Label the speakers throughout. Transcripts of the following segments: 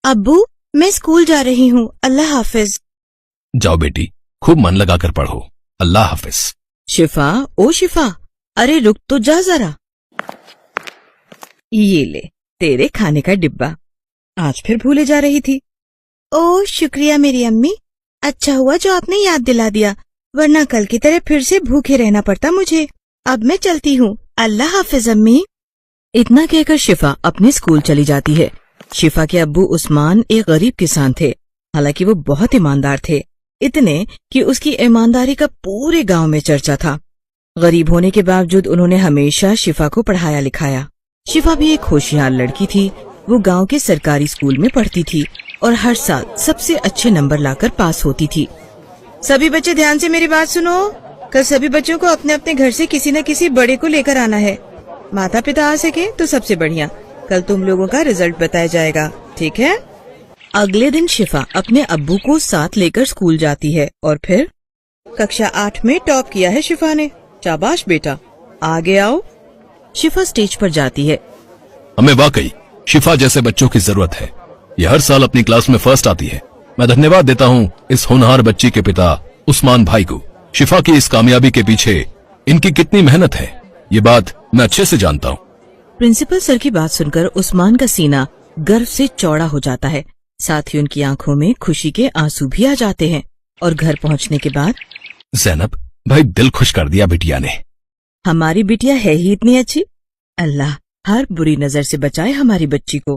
Speaker 1: अब्बू मैं स्कूल जा रही हूँ, अल्लाह हाफिज।
Speaker 2: जाओ बेटी, खूब मन लगा कर पढ़ो, अल्लाह हाफिज।
Speaker 1: शिफा, ओ शिफा, अरे रुक तो जा जरा। ये ले तेरे खाने का डिब्बा, आज फिर भूले जा रही थी। ओ शुक्रिया मेरी अम्मी, अच्छा हुआ जो आपने याद दिला दिया, वरना कल की तरह फिर से भूखे रहना पड़ता मुझे। अब मैं चलती हूँ, अल्लाह हाफिज अम्मी। इतना कहकर शिफा अपने स्कूल चली जाती है। शिफा के अब्बू उस्मान एक गरीब किसान थे, हालांकि वो बहुत ईमानदार थे, इतने कि उसकी ईमानदारी का पूरे गांव में चर्चा था। गरीब होने के बावजूद उन्होंने हमेशा शिफा को पढ़ाया लिखाया। शिफा भी एक होशियार लड़की थी। वो गांव के सरकारी स्कूल में पढ़ती थी और हर साल सबसे अच्छे नंबर लाकर पास होती थी। सभी बच्चे ध्यान से मेरी बात सुनो, कल सभी बच्चों को अपने अपने घर से किसी न किसी बड़े को लेकर आना है। माता पिता आ सके तो सबसे बढ़िया, कल तुम लोगों का रिजल्ट बताया जाएगा, ठीक है? अगले दिन शिफा अपने अब्बू को साथ लेकर स्कूल जाती है और फिर कक्षा 8 में टॉप किया है शिफा ने। शाबाश बेटा, आगे आओ। शिफा स्टेज पर जाती है।
Speaker 2: हमें वाकई शिफा जैसे बच्चों की जरूरत है। ये हर साल अपनी क्लास में फर्स्ट आती है। मैं धन्यवाद देता हूँ इस होनहार बच्ची के पिता उस्मान भाई को। शिफा की इस कामयाबी के पीछे इनकी कितनी मेहनत है, ये बात मैं अच्छे से जानता हूँ।
Speaker 1: प्रिंसिपल सर की बात सुनकर उस्मान का सीना गर्व से चौड़ा हो जाता है, साथ ही उनकी आंखों में खुशी के आंसू भी आ जाते हैं। और घर पहुंचने के बाद,
Speaker 2: ज़ैनब भाई दिल खुश कर दिया बिटिया ने।
Speaker 1: हमारी बिटिया है ही इतनी अच्छी, अल्लाह हर बुरी नजर से बचाए हमारी बच्ची को।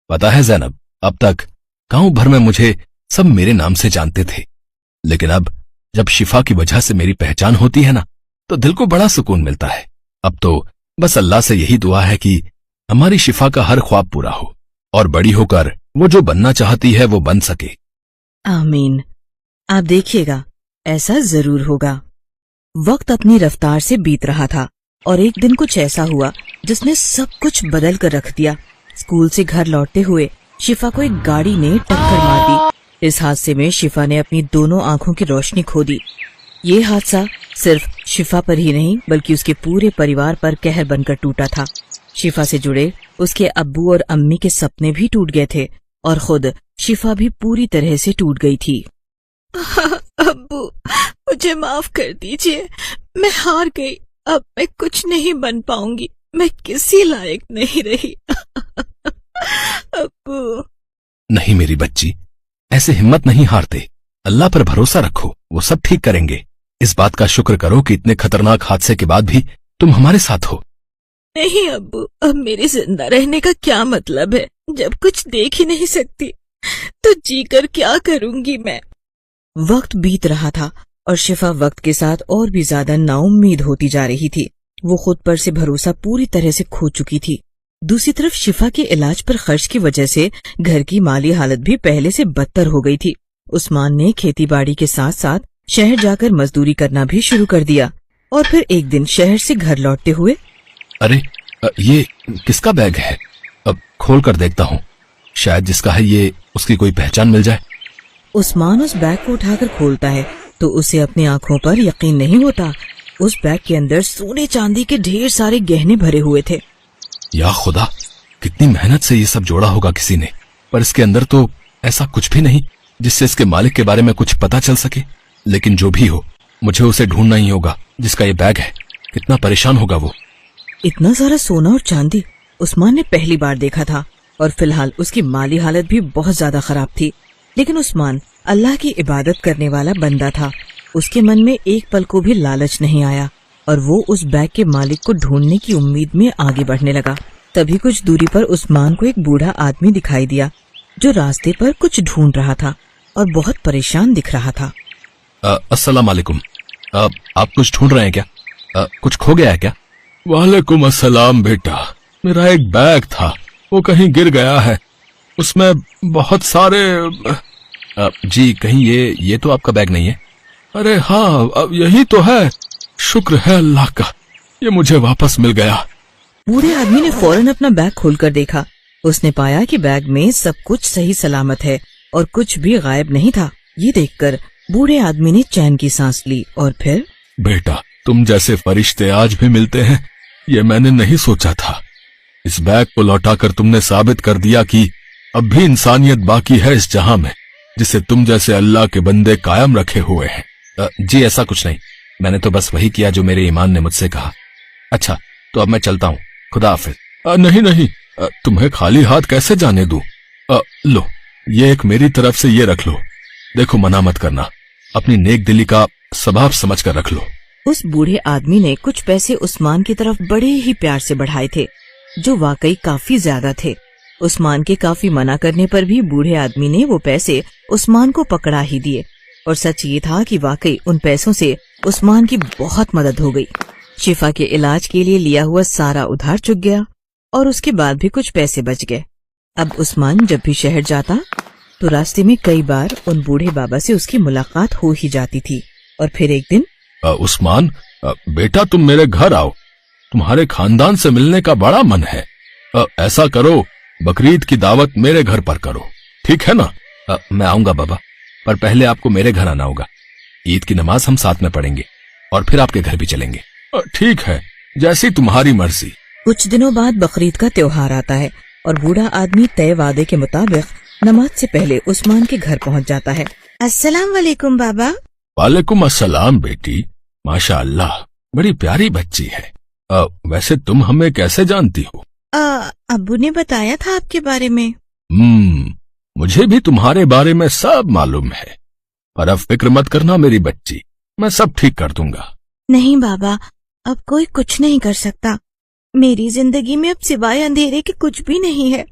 Speaker 2: पता है ज़ैनब, अब तक गांव भर में मुझे सब मेरे नाम से जानते थे, लेकिन अब जब शिफा की वजह से मेरी पहचान होती है ना, तो दिल को बड़ा सुकून मिलता है। अब तो बस अल्लाह से यही दुआ है कि हमारी शिफा का हर ख्वाब पूरा हो और बड़ी होकर वो जो बनना चाहती है वो बन सके।
Speaker 1: आमीन। आप देखिएगा ऐसा जरूर होगा। वक्त अपनी रफ्तार से बीत रहा था और एक दिन कुछ ऐसा हुआ जिसने सब कुछ बदल कर रख दिया। स्कूल से घर लौटते हुए शिफा को एक गाड़ी ने टक्कर मार दी। इस हादसे में शिफा ने अपनी दोनों आंखों की रोशनी खो दी। ये हादसा सिर्फ शिफा पर ही नहीं बल्कि उसके पूरे परिवार पर कहर बनकर टूटा था। शिफा से जुड़े उसके अब्बू और अम्मी के सपने भी टूट गए थे और खुद शिफा भी पूरी तरह से टूट गई थी। अब्बू मुझे माफ कर दीजिए, मैं हार गई, अब मैं कुछ नहीं बन पाऊंगी, मैं किसी लायक नहीं रही। अब्बू।
Speaker 2: नहीं मेरी बच्ची, ऐसे हिम्मत नहीं हारते, अल्लाह पर भरोसा रखो, वो सब ठीक करेंगे। इस बात का शुक्र करो कि इतने खतरनाक हादसे के बाद भी तुम हमारे साथ हो।
Speaker 1: नहीं अब्बू, अब मेरे जिंदा रहने का क्या मतलब है, जब कुछ देख ही नहीं सकती तो जी कर क्या करूंगी मैं। वक्त बीत रहा था और शिफा वक्त के साथ और भी ज्यादा नाउम्मीद होती जा रही थी। वो खुद पर से भरोसा पूरी तरह से खो चुकी थी। दूसरी तरफ शिफा के इलाज पर खर्च की वजह से घर की माली हालत भी पहले से बदतर हो गई थी। उस्मान ने खेती बाड़ी के साथ साथ शहर जाकर मजदूरी करना भी शुरू कर दिया और फिर एक दिन शहर से घर लौटते हुए,
Speaker 2: अरे ये किसका बैग है? अब खोल कर देखता हूँ, शायद जिसका है ये उसकी कोई पहचान मिल जाए।
Speaker 1: उस्मान उस बैग को उठाकर खोलता है तो उसे अपनी आंखों पर यकीन नहीं होता। उस बैग के अंदर सोने चांदी के ढेर सारे गहने भरे हुए थे।
Speaker 2: या खुदा, कितनी मेहनत से ये सब जोड़ा होगा किसी ने, पर इसके अंदर तो ऐसा कुछ भी नहीं जिससे इसके मालिक के बारे में कुछ पता चल सके। लेकिन जो भी हो, मुझे उसे ढूंढना ही होगा जिसका ये बैग है। कितना परेशान होगा वो।
Speaker 1: इतना सारा सोना और चांदी उस्मान ने पहली बार देखा था और फिलहाल उसकी माली हालत भी बहुत ज्यादा खराब थी। लेकिन उस्मान अल्लाह की इबादत करने वाला बंदा था। उसके मन में एक पल को भी लालच नहीं आया और वो उस बैग के मालिक को ढूंढने की उम्मीद में आगे बढ़ने लगा। तभी कुछ दूरी पर उस्मान को एक बूढ़ा आदमी दिखाई दिया जो रास्ते पर कुछ ढूंढ रहा था और बहुत परेशान दिख रहा था।
Speaker 2: अस्सलाम वालेकुम, आप कुछ ढूंढ रहे हैं क्या? कुछ खो गया है क्या? वालेकुम अस्सलाम बेटा, मेरा एक बैग था, वो कहीं गिर गया है, उसमें बहुत सारे जी कहीं ये तो आपका बैग नहीं है? अरे हाँ, अब यही तो है, शुक्र है अल्लाह का, ये मुझे वापस मिल गया।
Speaker 1: बूढ़े आदमी ने फौरन अपना बैग खोलकर देखा। उसने पाया कि बैग में सब कुछ सही सलामत है और कुछ भी गायब नहीं था। ये देखकर बूढ़े आदमी ने चैन की सांस ली और फिर,
Speaker 2: बेटा तुम जैसे फरिश्ते आज भी मिलते हैं, ये मैंने नहीं सोचा था। इस बैग को लौटाकर तुमने साबित कर दिया कि अब भी इंसानियत बाकी है इस जहां में जिसे तुम जैसे अल्लाह के बंदे कायम रखे हुए हैं। जी ऐसा कुछ नहीं, मैंने तो बस वही किया जो मेरे ईमान ने मुझसे कहा। अच्छा तो अब मैं चलता हूँ, खुदा हाफिज। नहीं नहीं, तुम्हें खाली हाथ कैसे जाने दूं? लो ये एक मेरी तरफ से ये रख लो। देखो मना मत करना, अपनी नेक दिली का स्वभाव समझ कर रख लो।
Speaker 1: उस बूढ़े आदमी ने कुछ पैसे उस्मान की तरफ बड़े ही प्यार से बढ़ाए थे, जो वाकई काफी ज्यादा थे। उस्मान के काफी मना करने पर भी बूढ़े आदमी ने वो पैसे उस्मान को पकड़ा ही दिए, और सच ये था कि वाकई उन पैसों से उस्मान की बहुत मदद हो गई। शिफा के इलाज के लिए लिया हुआ सारा उधार चुक गया और उसके बाद भी कुछ पैसे बच गए। अब उस्मान जब भी शहर जाता तो रास्ते में कई बार उन बूढ़े बाबा से उसकी मुलाकात हो ही जाती थी। और फिर एक दिन,
Speaker 2: उस्मान बेटा तुम मेरे घर आओ, तुम्हारे खानदान से मिलने का बड़ा मन है। ऐसा करो बकरीद की दावत मेरे घर पर करो, ठीक है ना? मैं आऊंगा बाबा, पर पहले आपको मेरे घर आना होगा। ईद की नमाज हम साथ में पढ़ेंगे और फिर आपके घर भी चलेंगे। ठीक है, जैसी तुम्हारी मर्जी।
Speaker 1: कुछ दिनों बाद बकरीद का त्योहार आता है और बूढ़ा आदमी तय वादे के मुताबिक नमाज से पहले उस्मान के घर पहुंच जाता है। अस्सलाम वालेकुम बाबा।
Speaker 2: वालेकुम अस्सलाम बेटी, माशा अल्लाह बड़ी प्यारी बच्ची है। वैसे तुम हमें कैसे जानती हो?
Speaker 1: अब्बू ने बताया था आपके बारे में।
Speaker 2: मुझे भी तुम्हारे बारे में सब मालूम है, पर अब फिक्र मत करना मेरी बच्ची, मैं सब ठीक कर दूंगा।
Speaker 1: नहीं बाबा, अब कोई कुछ नहीं कर सकता। मेरी जिंदगी में अब सिवाय अंधेरे के कुछ भी नहीं है।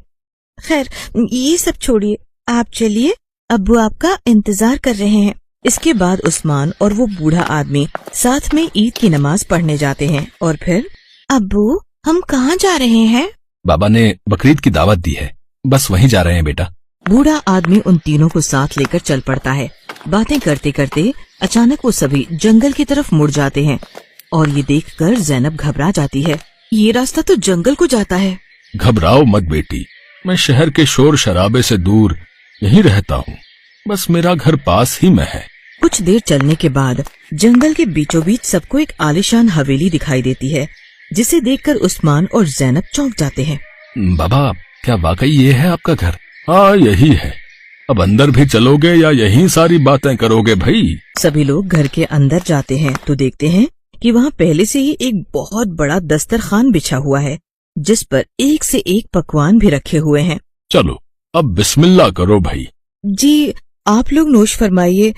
Speaker 1: खैर ये सब छोड़िए, आप चलिए, अब्बू आपका इंतजार कर रहे हैं। इसके बाद उस्मान और वो बूढ़ा आदमी साथ में ईद की नमाज पढ़ने जाते हैं। और फिर, अब्बू हम कहाँ जा रहे हैं?
Speaker 2: बाबा ने बकरीद की दावत दी है, बस वहीं जा रहे हैं बेटा।
Speaker 1: बूढ़ा आदमी उन तीनों को साथ लेकर चल पड़ता है। बातें करते करते अचानक वो सभी जंगल की तरफ मुड़ जाते हैं और ये देखकर ज़ैनब घबरा जाती है। ये रास्ता तो जंगल को जाता है।
Speaker 2: घबराओ मत बेटी, मैं शहर के शोर शराबे से दूर यहीं रहता हूँ, बस मेरा घर पास ही में है।
Speaker 1: कुछ देर चलने के बाद जंगल के बीचों बीच सबको एक आलीशान हवेली दिखाई देती है, जिसे देखकर उस्मान और ज़ैनब चौंक जाते हैं।
Speaker 2: बाबा क्या वाकई ये है आपका घर? हाँ यही है। अब अंदर भी चलोगे या यहीं सारी बातें करोगे भाई?
Speaker 1: सभी लोग घर के अंदर जाते हैं तो देखते हैं कि वहाँ पहले से ही एक बहुत बड़ा दस्तरखान बिछा हुआ है, जिस पर एक से एक पकवान भी रखे हुए हैं।
Speaker 2: चलो अब बिस्मिल्लाह करो भाई।
Speaker 1: जी आप लोग नोश फरमाइए,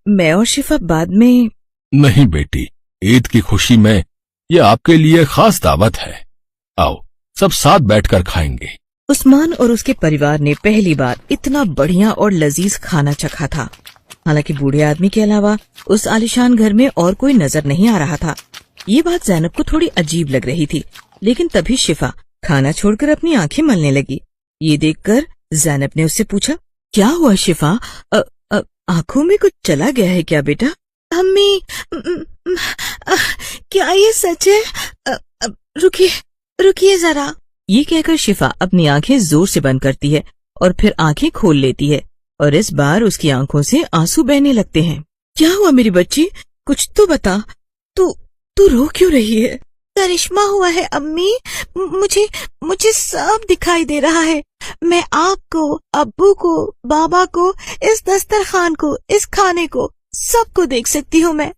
Speaker 1: मैं और शिफा बाद में।
Speaker 2: नहीं बेटी, ईद की खुशी में ये आपके लिए खास दावत है, आओ सब साथ बैठकर खाएंगे।
Speaker 1: उस्मान और उसके परिवार ने पहली बार इतना बढ़िया और लजीज खाना चखा था। हालांकि बूढ़े आदमी के अलावा उस आलिशान घर में और कोई नजर नहीं आ रहा था। ये बात ज़ैनब को थोड़ी अजीब लग रही थी, लेकिन तभी शिफा खाना छोड़कर अपनी आंखें मलने लगी। ये देखकर ज़ैनब ने उससे पूछा, क्या हुआ शिफा, आंखों में कुछ चला गया है क्या बेटा? अम्मी, क्या ये सच है? रुकिए जरा। ये कहकर शिफा अपनी आंखें जोर से बंद करती है और फिर आंखें खोल लेती है, और इस बार उसकी आंखों से आंसू बहने लगते हैं। क्या हुआ मेरी बच्ची, कुछ तो बता, तू रो क्यों रही है? करिश्मा हुआ है अम्मी, मुझे सब दिखाई दे रहा है। मैं आपको, अब्बू को, बाबा को, इस दस्तरखान को, इस खाने को, सबको देख सकती हूँ मैं।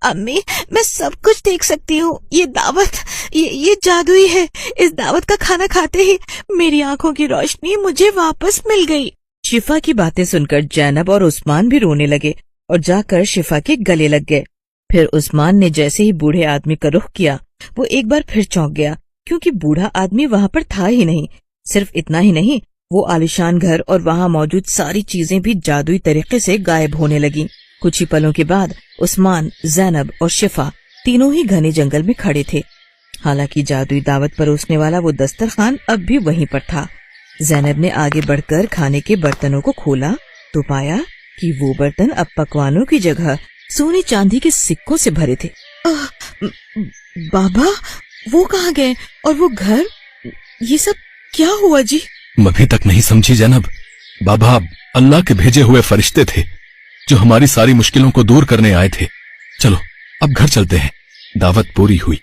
Speaker 1: अम्मी मैं सब कुछ देख सकती हूँ। ये दावत, ये जादुई है। इस दावत का खाना खाते ही मेरी आंखों की रोशनी मुझे वापस मिल गई। शिफा की बातें सुनकर ज़ैनब और उस्मान भी रोने लगे और जाकर शिफा के गले लग गए। फिर उस्मान ने जैसे ही बूढ़े आदमी का रुख किया, वो एक बार फिर चौंक गया, क्योंकि बूढ़ा आदमी वहाँ पर था ही नहीं। सिर्फ इतना ही नहीं, वो आलिशान घर और वहाँ मौजूद सारी चीजें भी जादुई तरीके से गायब होने लगी। कुछ ही पलों के बाद उस्मान, ज़ैनब और शिफा तीनों ही घने जंगल में खड़े थे। हालांकि जादुई दावत परोसने वाला वो दस्तरखान अब भी वहीं पर था। ज़ैनब ने आगे बढ़कर खाने के बर्तनों को खोला तो पाया कि वो बर्तन अब पकवानों की जगह सोने चांदी के सिक्कों से भरे थे। बाबा वो कहाँ गए, और वो घर, ये सब क्या हुआ जी?
Speaker 2: अभी तक नहीं समझी ज़ैनब, बाबा अल्लाह के भेजे हुए फरिश्ते थे जो हमारी सारी मुश्किलों को दूर करने आए थे। चलो अब घर चलते हैं, दावत पूरी हुई।